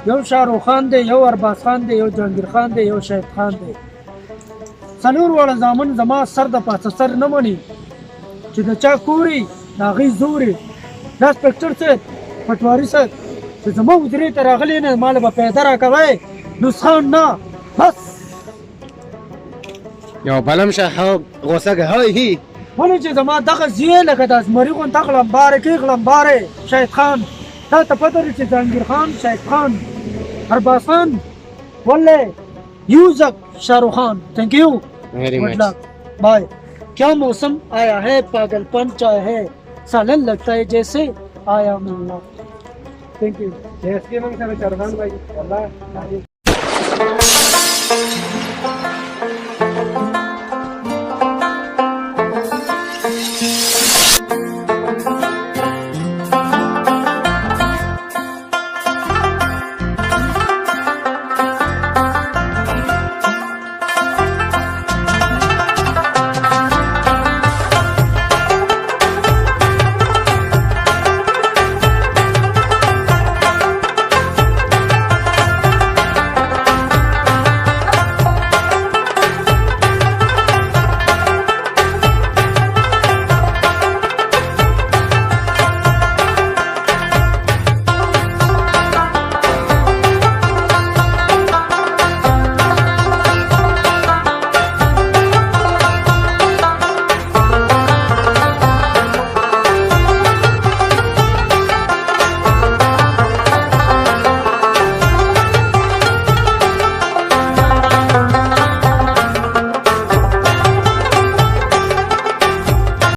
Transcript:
یو شاهرخ خان دی، یو ارباز خان دی، یو جهانگیر خان دی، یو شهید خان دی. څلور واړه زامن زما سر د پاسه سر نه مني چې د چا کوري د هغې زوري. دا سپکټر صاحب پټواري صاحب چې زما حجرې ته راغلی نه ما له به پیدا راکوی نسخان نه بس. یو بلم شه غوسه هی ولې چې زما دغه زیې لکه د زمري غونته غلمبارې کې غلمبارې شهید خان تا ته پته لري چې جهانگیر خان شهید خان ارباز خان والله یوزک Shahrukh Khan thank you very much bye. क्या मौसम आया है पागलपन चाहे है सालन लगता है जैसे आया मिलना. Thank you. भाई